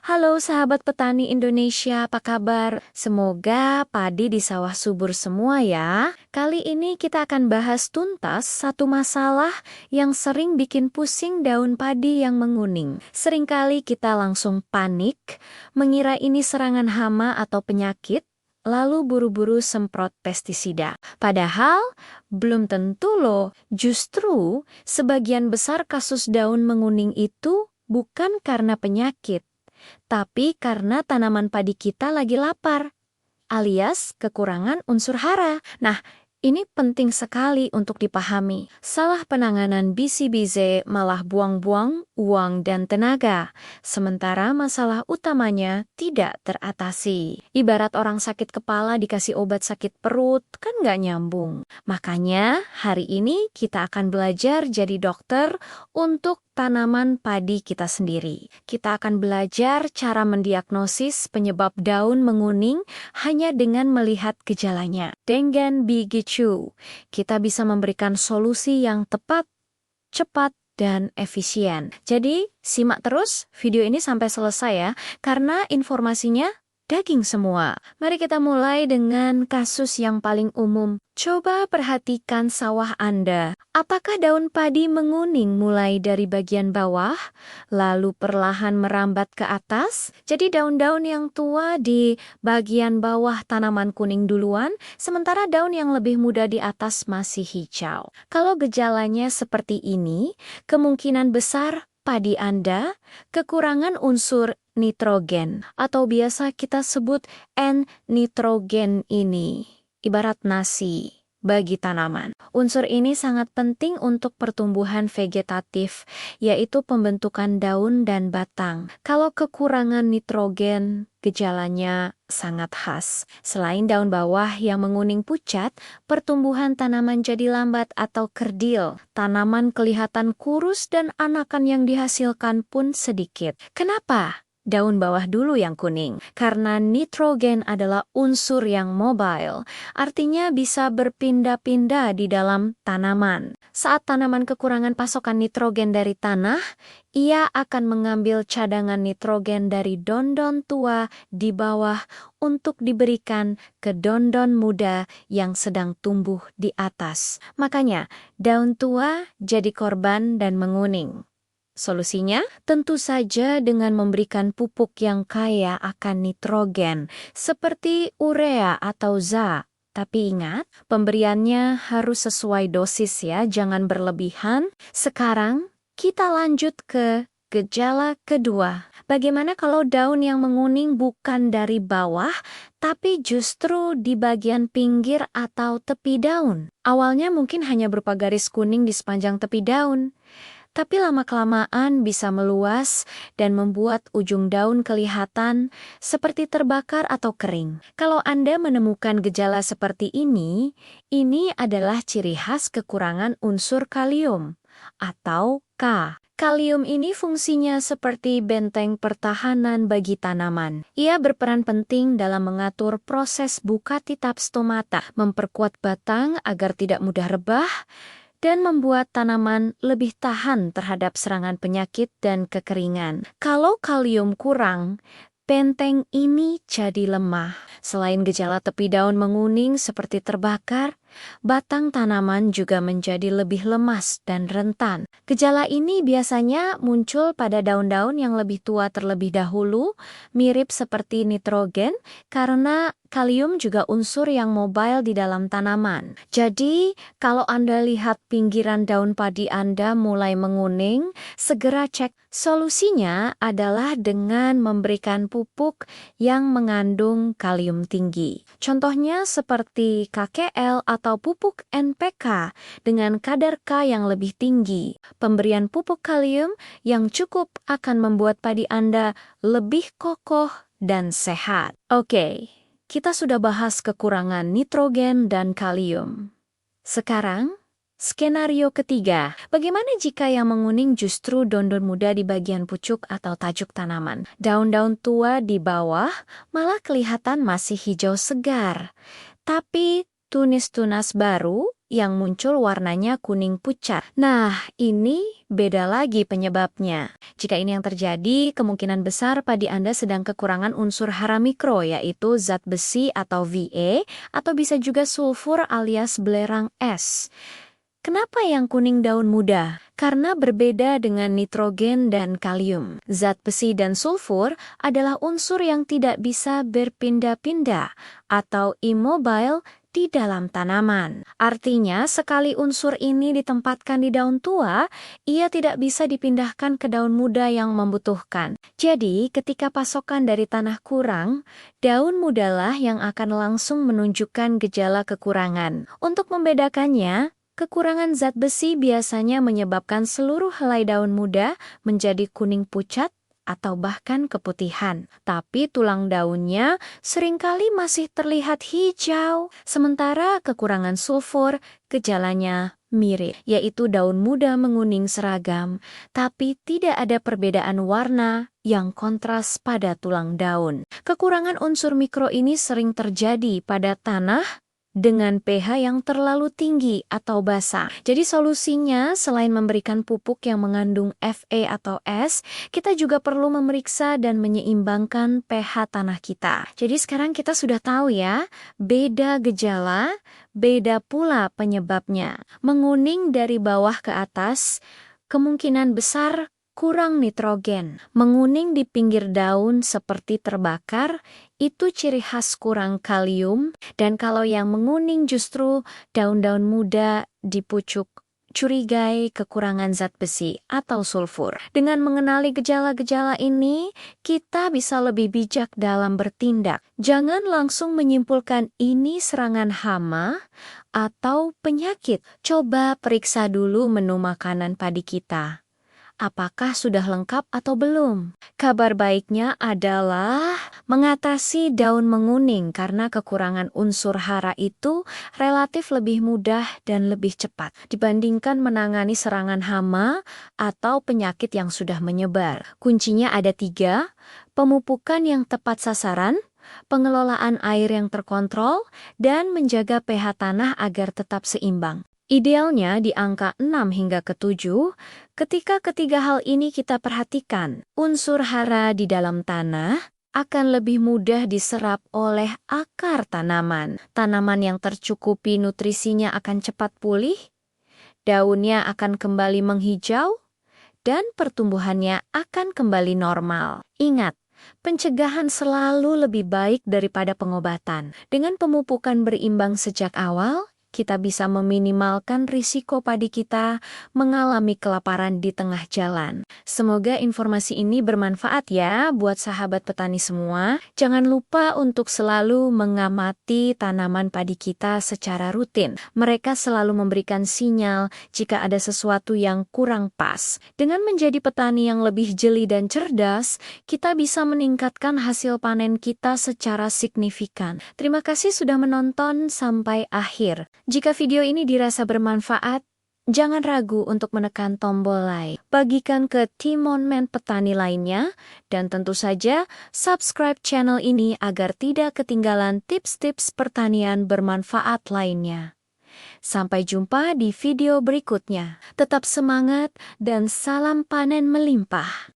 Halo sahabat petani Indonesia, apa kabar? Semoga padi di sawah subur semua ya. Kali ini kita akan bahas tuntas satu masalah yang sering bikin pusing daun padi yang menguning. Seringkali kita langsung panik, mengira ini serangan hama atau penyakit, lalu buru-buru semprot pestisida. Padahal belum tentu loh, justru sebagian besar kasus daun menguning itu bukan karena penyakit, tapi karena tanaman padi kita lagi lapar, alias kekurangan unsur hara. Nah, ini penting sekali untuk dipahami. Salah penanganan BCBZ malah buang-buang uang dan tenaga, sementara masalah utamanya tidak teratasi. Ibarat orang sakit kepala dikasih obat sakit perut, kan nggak nyambung. Makanya, hari ini kita akan belajar jadi dokter untuk tanaman padi kita sendiri. Kita akan belajar cara mendiagnosis penyebab daun menguning hanya dengan melihat gejalanya. Dengan begitu, kita bisa memberikan solusi yang tepat, cepat, dan efisien. Jadi, simak terus video ini sampai selesai ya, karena informasinya daging semua. Mari kita mulai dengan kasus yang paling umum. Coba perhatikan sawah Anda. Apakah daun padi menguning mulai dari bagian bawah, lalu perlahan merambat ke atas? Jadi daun-daun yang tua di bagian bawah tanaman kuning duluan, sementara daun yang lebih muda di atas masih hijau. Kalau gejalanya seperti ini, kemungkinan besar padi Anda kekurangan unsur nitrogen, atau biasa kita sebut N-nitrogen ini, ibarat nasi bagi tanaman. Unsur ini sangat penting untuk pertumbuhan vegetatif, yaitu pembentukan daun dan batang. Kalau kekurangan nitrogen, gejalanya sangat khas. Selain daun bawah yang menguning pucat, pertumbuhan tanaman jadi lambat atau kerdil. Tanaman kelihatan kurus dan anakan yang dihasilkan pun sedikit. Kenapa? Daun bawah dulu yang kuning, karena nitrogen adalah unsur yang mobile, artinya bisa berpindah-pindah di dalam tanaman. Saat tanaman kekurangan pasokan nitrogen dari tanah, ia akan mengambil cadangan nitrogen dari daun-daun tua di bawah untuk diberikan ke daun-daun muda yang sedang tumbuh di atas. Makanya, daun tua jadi korban dan menguning. Solusinya tentu saja dengan memberikan pupuk yang kaya akan nitrogen, seperti urea atau za. Tapi ingat, pemberiannya harus sesuai dosis ya, jangan berlebihan. Sekarang, kita lanjut ke gejala kedua. Bagaimana kalau daun yang menguning bukan dari bawah, tapi justru di bagian pinggir atau tepi daun? Awalnya mungkin hanya berupa garis kuning di sepanjang tepi daun, tapi lama-kelamaan bisa meluas dan membuat ujung daun kelihatan seperti terbakar atau kering. Kalau Anda menemukan gejala seperti ini adalah ciri khas kekurangan unsur kalium atau K. Kalium ini fungsinya seperti benteng pertahanan bagi tanaman. Ia berperan penting dalam mengatur proses buka titap stomata, memperkuat batang agar tidak mudah rebah, dan membuat tanaman lebih tahan terhadap serangan penyakit dan kekeringan. Kalau kalium kurang, benteng ini jadi lemah. Selain gejala tepi daun menguning seperti terbakar, batang tanaman juga menjadi lebih lemas dan rentan. Gejala ini biasanya muncul pada daun-daun yang lebih tua terlebih dahulu, mirip seperti nitrogen, karena kalium juga unsur yang mobile di dalam tanaman. Jadi, kalau Anda lihat pinggiran daun padi Anda mulai menguning, segera cek. Solusinya adalah dengan memberikan pupuk yang mengandung kalium tinggi. Contohnya seperti KKL atau pupuk NPK dengan kadar K yang lebih tinggi. Pemberian pupuk kalium yang cukup akan membuat padi Anda lebih kokoh dan sehat. Oke. Kita sudah bahas kekurangan nitrogen dan kalium. Sekarang, skenario ketiga. Bagaimana jika yang menguning justru daun-daun muda di bagian pucuk atau tajuk tanaman? Daun-daun tua di bawah malah kelihatan masih hijau segar. Tapi tunas-tunas baru yang muncul warnanya kuning pucat. Nah, ini beda lagi penyebabnya. Jika ini yang terjadi, kemungkinan besar padi Anda sedang kekurangan unsur hara mikro, yaitu zat besi atau Va, atau bisa juga sulfur alias belerang es. Kenapa yang kuning daun muda? Karena berbeda dengan nitrogen dan kalium. Zat besi dan sulfur adalah unsur yang tidak bisa berpindah-pindah atau immobile di dalam tanaman. Artinya, sekali unsur ini ditempatkan di daun tua, ia tidak bisa dipindahkan ke daun muda yang membutuhkan. Jadi, ketika pasokan dari tanah kurang, daun mudalah yang akan langsung menunjukkan gejala kekurangan. Untuk membedakannya, kekurangan zat besi biasanya menyebabkan seluruh helai daun muda menjadi kuning pucat atau bahkan keputihan. Tapi tulang daunnya seringkali masih terlihat hijau. Sementara kekurangan sulfur, gejalanya mirip, yaitu daun muda menguning seragam, tapi tidak ada perbedaan warna yang kontras pada tulang daun. Kekurangan unsur mikro ini sering terjadi pada tanah dengan pH yang terlalu tinggi atau basah. Jadi solusinya selain memberikan pupuk yang mengandung Fa atau S, kita juga perlu memeriksa dan menyeimbangkan pH tanah kita. Jadi sekarang kita sudah tahu ya, beda gejala, beda pula penyebabnya. Menguning dari bawah ke atas, kemungkinan besar kurang nitrogen. Menguning di pinggir daun seperti terbakar, itu ciri khas kurang kalium. Dan kalau yang menguning justru daun-daun muda di pucuk, curigai kekurangan zat besi atau sulfur. Dengan mengenali gejala-gejala ini, kita bisa lebih bijak dalam bertindak. Jangan langsung menyimpulkan ini serangan hama atau penyakit. Coba periksa dulu menu makanan padi kita. Apakah sudah lengkap atau belum? Kabar baiknya adalah mengatasi daun menguning karena kekurangan unsur hara itu relatif lebih mudah dan lebih cepat dibandingkan menangani serangan hama atau penyakit yang sudah menyebar. Kuncinya ada 3, pemupukan yang tepat sasaran, pengelolaan air yang terkontrol, dan menjaga pH tanah agar tetap seimbang. Idealnya di angka 6 hingga ke 7, ketika ketiga hal ini kita perhatikan, unsur hara di dalam tanah akan lebih mudah diserap oleh akar tanaman. Tanaman yang tercukupi nutrisinya akan cepat pulih, daunnya akan kembali menghijau, dan pertumbuhannya akan kembali normal. Ingat, pencegahan selalu lebih baik daripada pengobatan. Dengan pemupukan berimbang sejak awal, kita bisa meminimalkan risiko padi kita mengalami kelaparan di tengah jalan. Semoga informasi ini bermanfaat ya buat sahabat petani semua. Jangan lupa untuk selalu mengamati tanaman padi kita secara rutin. Mereka selalu memberikan sinyal jika ada sesuatu yang kurang pas. Dengan menjadi petani yang lebih jeli dan cerdas, kita bisa meningkatkan hasil panen kita secara signifikan. Terima kasih sudah menonton sampai akhir. Jika video ini dirasa bermanfaat, jangan ragu untuk menekan tombol like, bagikan ke tim Momen petani lainnya, dan tentu saja subscribe channel ini agar tidak ketinggalan tips-tips pertanian bermanfaat lainnya. Sampai jumpa di video berikutnya. Tetap semangat dan salam panen melimpah.